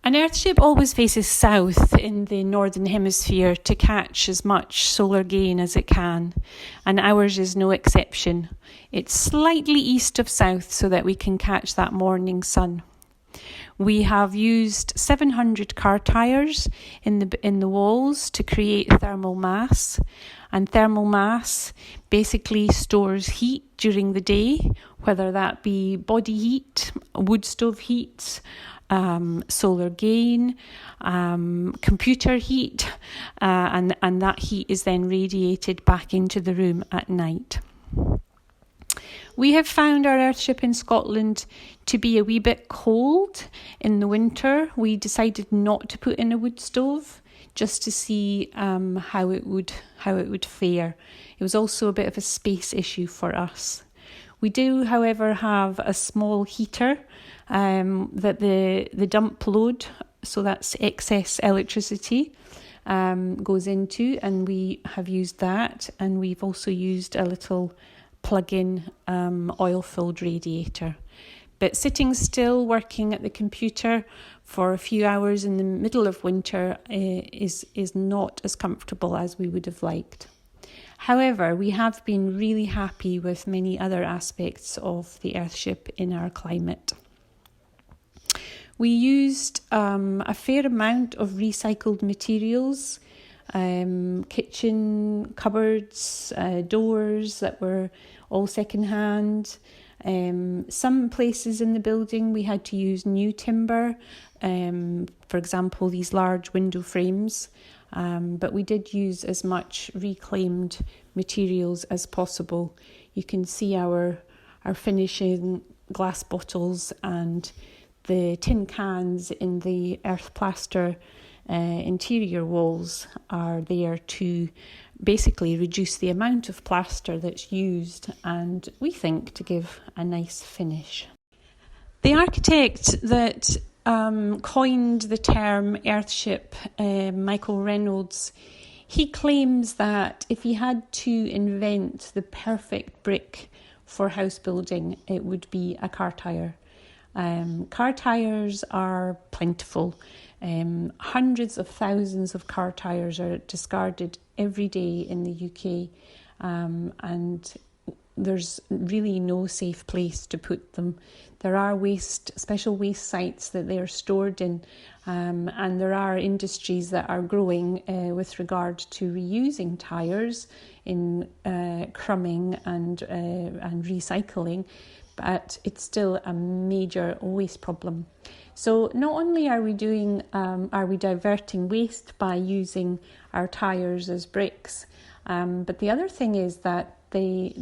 An Earthship always faces south in the northern hemisphere to catch as much solar gain as it can, and ours is no exception. It's slightly east of south so that we can catch that morning sun. We have used 700 car tyres in the walls to create thermal mass, and thermal mass basically stores heat during the day, whether that be body heat, wood stove heat, solar gain, computer heat, and that heat is then radiated back into the room at night. We have found our Earthship in Scotland to be a wee bit cold in the winter. We decided not to put in a wood stove just to see how it would fare. It was also a bit of a space issue for us. We do, however, have a small heater that the dump load, so that's excess electricity, goes into, and we have used that, and we've also used a little plug-in oil-filled radiator. But sitting still, working at the computer for a few hours in the middle of winter is not as comfortable as we would have liked. However, we have been really happy with many other aspects of the Earthship in our climate. We used a fair amount of recycled materials, kitchen cupboards, doors that were all second-hand. Some places in the building we had to use new timber, for example, these large window frames. But we did use as much reclaimed materials as possible. You can see our finishing glass bottles and the tin cans in the earth plaster interior walls are there to basically reduce the amount of plaster that's used, and we think to give a nice finish. The architect that coined the term Earthship, Michael Reynolds, he claims that if he had to invent the perfect brick for house building, it would be a car tyre. Car tyres are plentiful. Hundreds of thousands of car tyres are discarded every day in the UK, and there's really no safe place to put them. There are special waste sites that they are stored in, and there are industries that are growing with regard to reusing tyres in crumbing and recycling, but it's still a major waste problem. So not only are we diverting waste by using our tyres as bricks, but the other thing is that they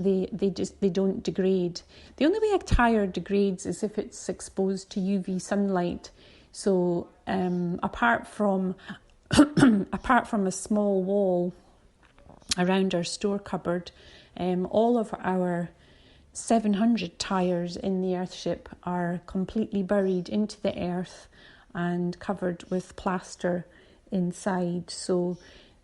don't degrade. The only way a tyre degrades is if it's exposed to UV sunlight. So apart from a small wall around our store cupboard, all of our 700 tyres in the Earthship are completely buried into the earth and covered with plaster inside. So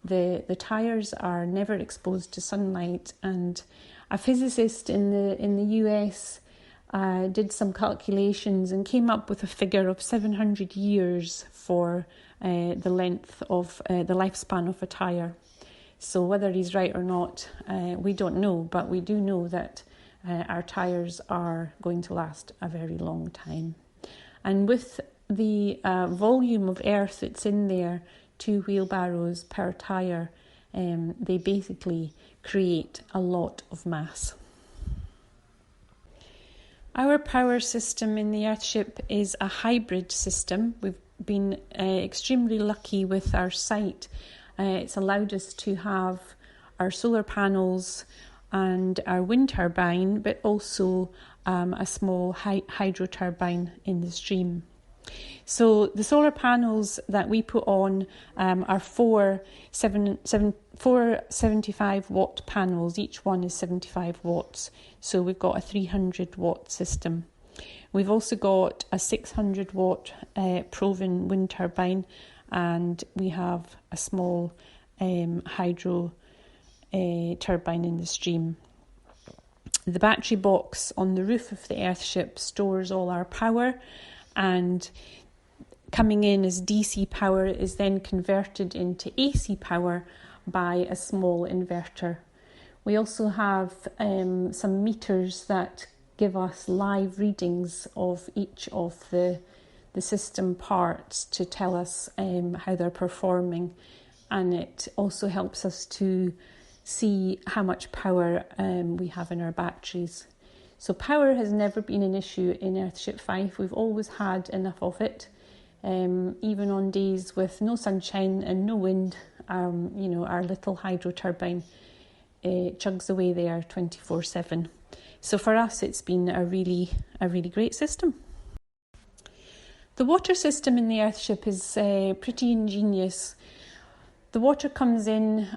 the tyres are never exposed to sunlight. And a physicist in the US did some calculations and came up with a figure of 700 years for the length of the lifespan of a tyre. So whether he's right or not, we don't know, but we do know that our tyres are going to last a very long time. And with the volume of earth that's in there, 2 wheelbarrows per tyre, they basically create a lot of mass. Our power system in the Earthship is a hybrid system. We've been extremely lucky with our site. It's allowed us to have our solar panels and our wind turbine, but also a small hydro turbine in the stream. So the solar panels that we put on are four 75 watt panels. Each one is 75 watts. So we've got a 300 watt system. We've also got a 600 watt Proven wind turbine, and we have a small hydro turbine in the stream. The battery box on the roof of the Earthship stores all our power, and coming in as DC power is then converted into AC power by a small inverter. We also have some meters that give us live readings of each of the system parts to tell us how they're performing, and it also helps us to see how much power we have in our batteries. So power has never been an issue in Earthship Fife. We've always had enough of it, even on days with no sunshine and no wind. Our little hydro turbine chugs away there 24/7. So for us, it's been a really great system. The water system in the Earthship is pretty ingenious. The water comes in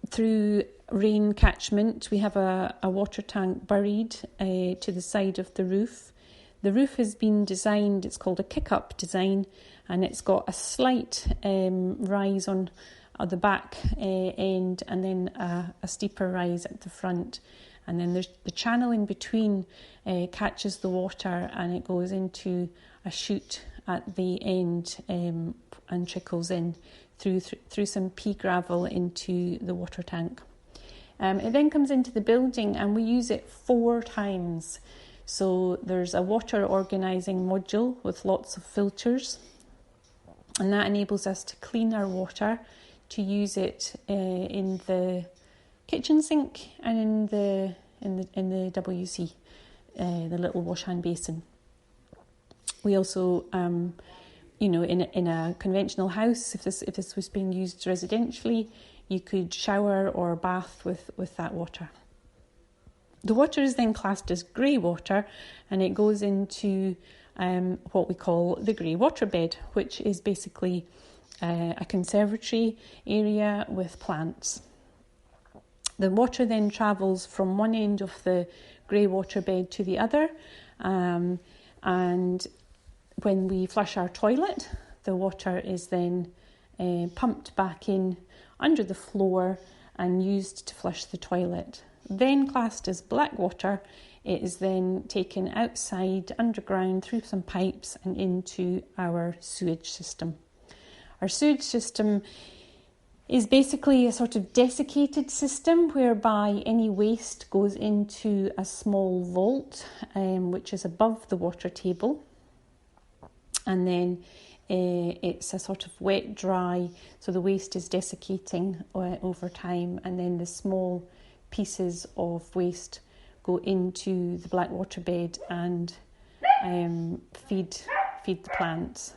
through rain catchment. We have a water tank buried to the side of the roof. The roof has been designed, it's called a kick-up design, and it's got a slight rise on the back end, and then a steeper rise at the front. And then there's the channel in between catches the water, and it goes into a chute at the end and trickles in through some pea gravel into the water tank. It then comes into the building, and we use it 4 times. So there's a water organising module with lots of filters, and that enables us to clean our water, to use it in the kitchen sink and in the WC, the little wash hand basin. We also, in a conventional house, if this was being used residentially, you could shower or bath with that water. The water is then classed as grey water, and it goes into what we call the grey waterbed, which is basically a conservatory area with plants. The water then travels from one end of the grey waterbed to the other, and when we flush our toilet, the water is then pumped back in under the floor and used to flush the toilet. Then classed as black water, it is then taken outside, underground, through some pipes and into our sewage system. Our sewage system is basically a sort of desiccated system whereby any waste goes into a small vault, which is above the water table. And then it's a sort of wet dry, so the waste is desiccating over time, and then the small pieces of waste go into the black water bed and feed the plants.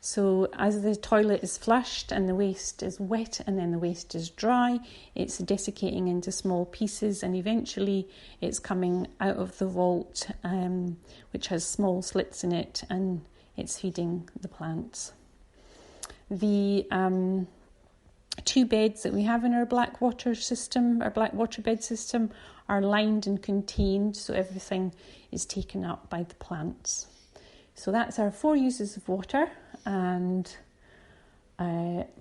So as the toilet is flushed and the waste is wet and then the waste is dry, it's desiccating into small pieces, and eventually it's coming out of the vault, which has small slits in it, and it's feeding the plants. The 2 beds that we have in our black water system, our black water bed system, are lined and contained, so everything is taken up by the plants. So that's our 4 uses of water, and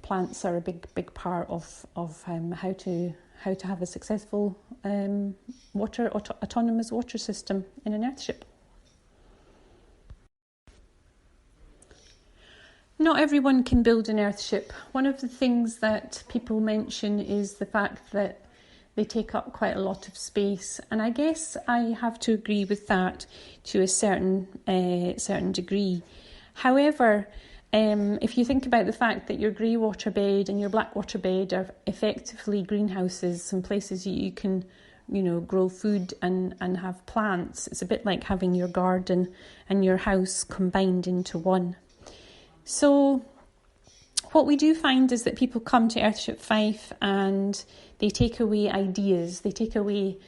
plants are a big part of how to have a successful autonomous water system in an Earthship. Not everyone can build an Earthship. One of the things that people mention is the fact that they take up quite a lot of space, and I guess I have to agree with that to a certain degree. However, if you think about the fact that your grey water bed and your black water bed are effectively greenhouses, some places you can, grow food and have plants, it's a bit like having your garden and your house combined into one. So what we do find is that people come to Earthship Fife and they take away ideas, they take away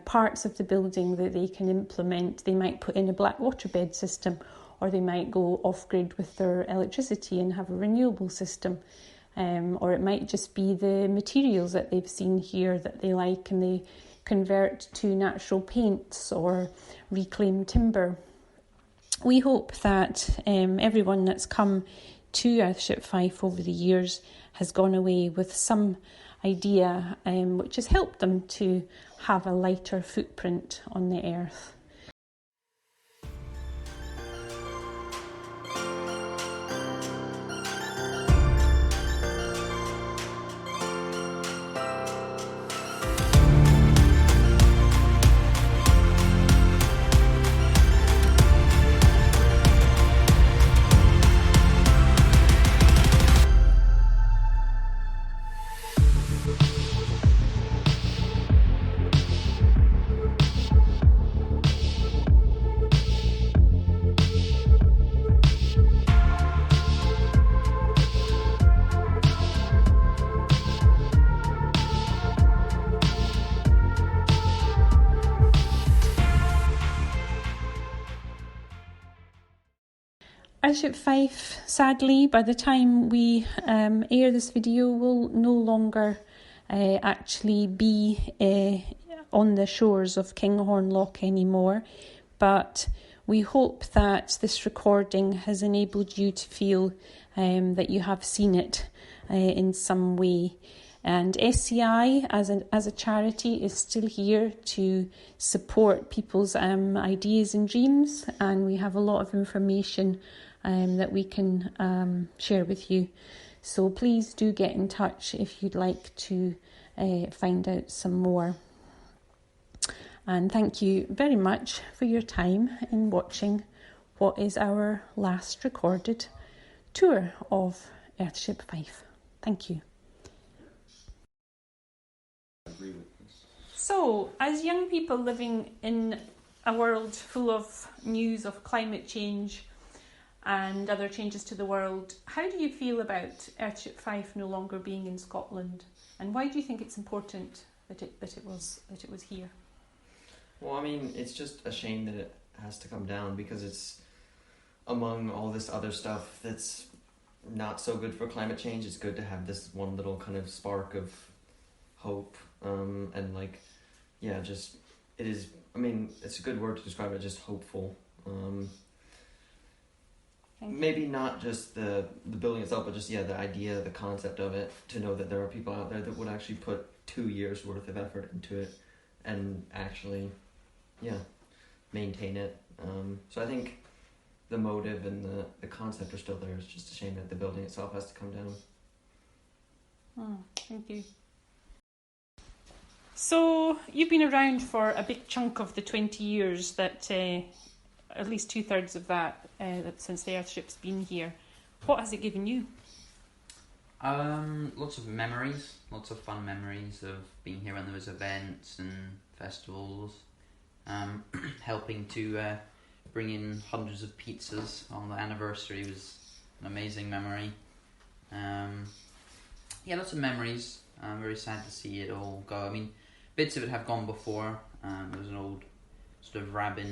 parts of the building that they can implement. They might put in a black waterbed system, or they might go off-grid with their electricity and have a renewable system. Or it might just be the materials that they've seen here that they like, and they convert to natural paints or reclaim timber. We hope that everyone that's come to Earthship Fife over the years has gone away with some idea which has helped them to have a lighter footprint on the earth. Earthship Fife, sadly, by the time we air this video, will no longer actually be on the shores of Kinghorn Loch anymore. But we hope that this recording has enabled you to feel that you have seen it in some way. And SCI, as a charity, is still here to support people's ideas and dreams, and we have a lot of information that we can share with you. So please do get in touch if you'd like to find out some more. And thank you very much for your time in watching what is our last recorded tour of Earthship Fife. Thank you. So, as young people living in a world full of news of climate change and other changes to the world, how do you feel about Earthship Fife no longer being in Scotland? And why do you think it's important that it was here? Well, I mean, it's just a shame that it has to come down, because it's among all this other stuff that's not so good for climate change. It's good to have this one little kind of spark of hope, and like, yeah, just, it is, I mean, it's a good word to describe it, just hopeful. Maybe not just the building itself, but just, yeah, the idea, the concept of it, to know that there are people out there that would actually put 2 years worth of effort into it and actually, yeah, maintain it. So I think the motive and the concept are still there. It's just a shame that the building itself has to come down. Thank you. So you've been around for a big chunk of the 20 years that, at least 2/3 of that, since the Earthship's been here. What has it given you? Lots of memories, lots of fun memories of being here when there was events and festivals, helping to bring in hundreds of pizzas on the anniversary was an amazing memory. Yeah, lots of memories. I'm very sad to see it all go. I mean, bits of it have gone before. There was an old sort of rabbit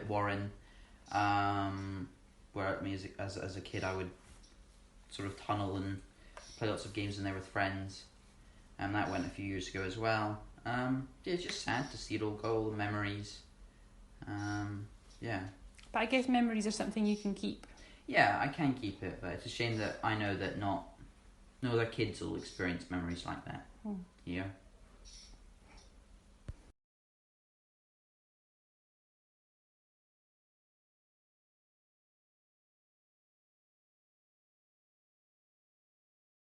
warren, where I mean, as a kid I would sort of tunnel and play lots of games in there with friends, and that went a few years ago as well. Yeah, it's just sad to see it all go, all the memories. Yeah. But I guess memories are something you can keep. Yeah, I can keep it, but it's a shame that I know that no other kids will experience memories like that here.